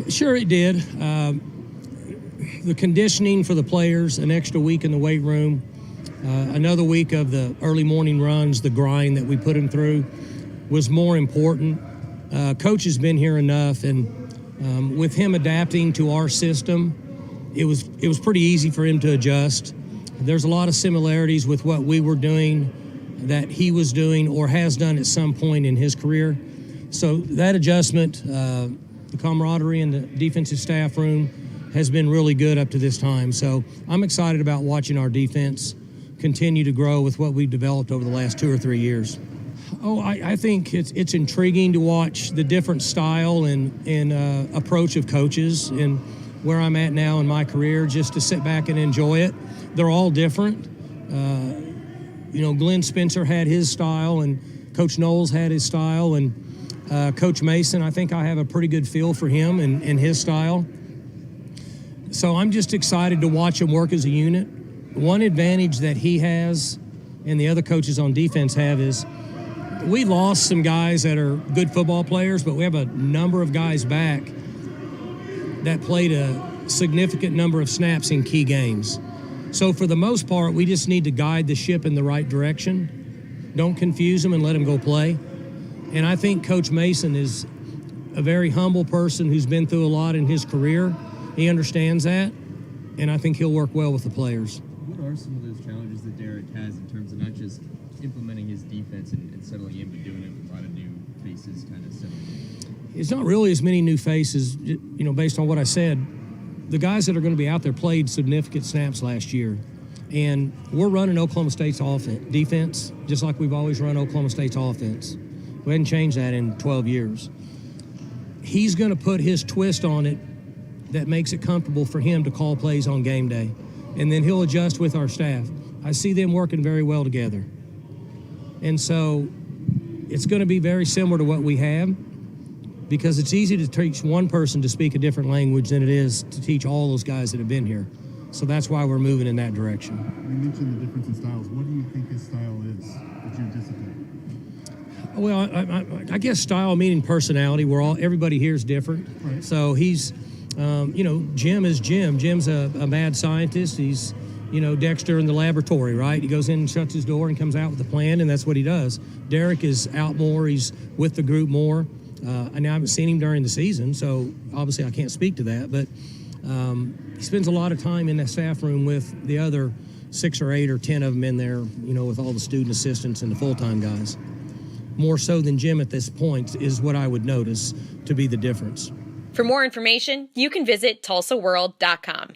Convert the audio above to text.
Sure, it did. The conditioning for the players, an extra week in the weight room, another week of the early morning runs, the grind that we put them through was more important. Coach has been here enough, and with him adapting to our system, it was pretty easy for him to adjust. There's a lot of similarities with what we were doing that he was doing or has done at some point in his career. So that adjustment, the camaraderie in the defensive staff room has been really good up to this time. So I'm excited about watching our defense continue to grow with what we've developed over the last 2 or 3 years. Oh, I think it's intriguing to watch the different style and approach of coaches and where I'm at now in my career, just to sit back and enjoy it. They're all different. Glenn Spencer had his style, and Coach Knowles had his style, and Coach Mason, I think I have a pretty good feel for him and his style. So I'm just excited to watch him work as a unit. One advantage that he has and the other coaches on defense have is we lost some guys that are good football players, but we have a number of guys back that played a significant number of snaps in key games. So for the most part, we just need to guide the ship in the right direction. Don't confuse them and let them go play. And I think Coach Mason is a very humble person who's been through a lot in his career. He understands that, and I think he'll work well with the players. What are some of those challenges that Derek has in terms of not just implementing his defense and settling in, but doing it with a lot of new faces kind of settling in? It's not really as many new faces, based on what I said. The guys that are going to be out there played significant snaps last year. And we're running Oklahoma State's defense, just like we've always run Oklahoma State's offense. We hadn't changed that in 12 years. He's going to put his twist on it that makes it comfortable for him to call plays on game day. And then he'll adjust with our staff. I see them working very well together. And so it's going to be very similar to what we have, because it's easy to teach one person to speak a different language than it is to teach all those guys that have been here. So that's why we're moving in that direction. You mentioned the difference in styles. What do you think his style is that you anticipate? Well, I guess style meaning personality. Everybody here is different. Right. So he's, Jim is Jim. Jim's a mad scientist. He's, Dexter in the laboratory, right? He goes in and shuts his door and comes out with a plan, and that's what he does. Derek is out more. He's with the group more. I haven't seen him during the season, so obviously I can't speak to that. But he spends a lot of time in that staff room with the other 6 or 8 or 10 of them in there, with all the student assistants and the full-time guys. More so than Jim at this point is what I would notice to be the difference. For more information, you can visit TULSAworld.com.